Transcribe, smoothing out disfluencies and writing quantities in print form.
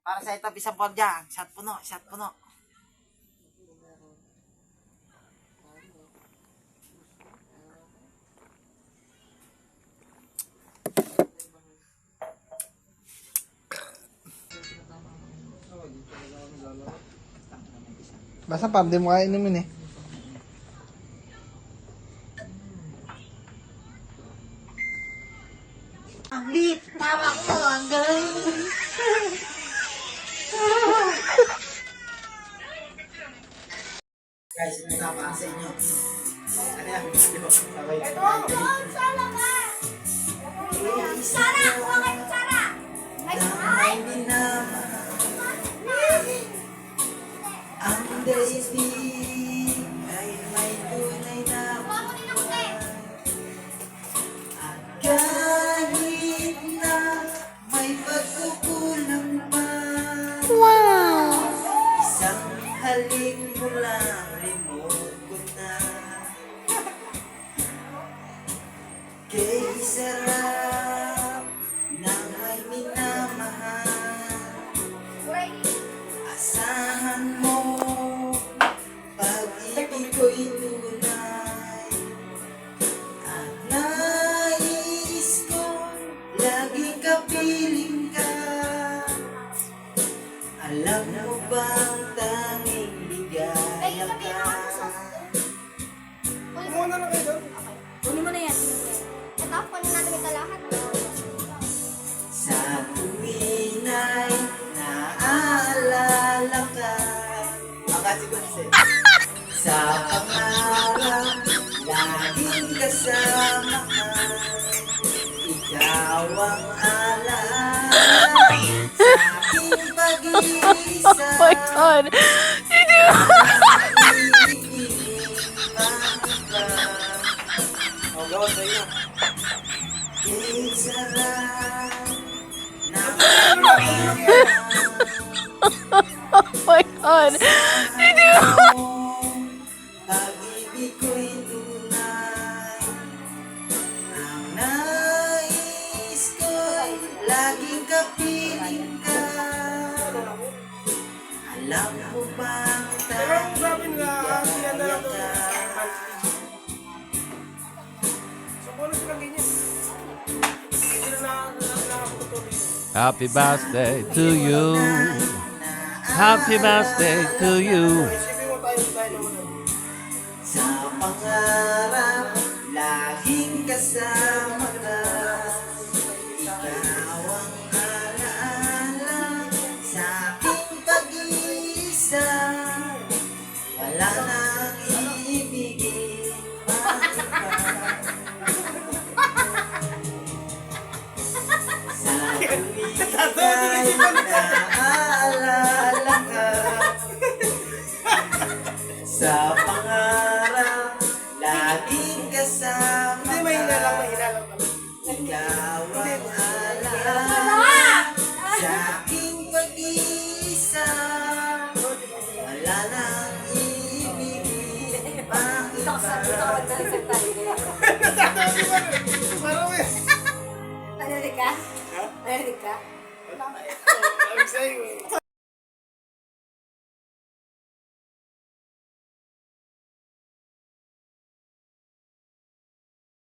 Para sa itabi sa dyan. Shot puno, shot puno. Basta pa, di mo kaya inumin eh. Ang lit, tawa ko, ang galing. Guys, sinasama sa inyo. Ano yan? Sabay. Doon sa labas! Sara! Kuha kayo, Sara! Ay! Ang daigdig ay may tunay na Kuha mo din ako, te! at kahit na may pagkukulang pa. Isang halik mo lang, limot ko na. Kay sarap na may minamahal. Asahan mo, pag-ibig ko'y tunay. At nais ko, laging kapiling ka. Alam mo bang tanging ligaya ka? Muna lang kayo doon. Kunin mo na yan. Ito, kunin natin ito lahat. Sa tuwin ay naaalala ka. Sa pangarap, laging kasama ka. Ikaw ang alala sa aking pag-iisa. Oh my God. Oh, gawa sa inyo. Kay sarap na Oh my God. pag-ibig ko'y tunay. Ang nais ko'y laging kapiling ka. Alam mo bang Pero sabi nila, yan na lang doon. ka? So, kung ano sila ganyan? Hindi na nakakatutuloy. Happy birthday to you. Happy birthday to you. Isipin mo tayo naman doon. Sa pangarap, laging kasama ka. Ikaw ang alaala sa aking pag-iisa. Wala nang iibigin pa iba. Sa tuwing ay naaalala ka. Sa pangarap, laging kasama Hindi, mahina lang, ka. mahina lang. Ikaw ang alala sa aking pag-iisa. Wala nang ibigin pa iba. Parang eh. Narinig ka? Narinig ka? Sabi sa'yo eh.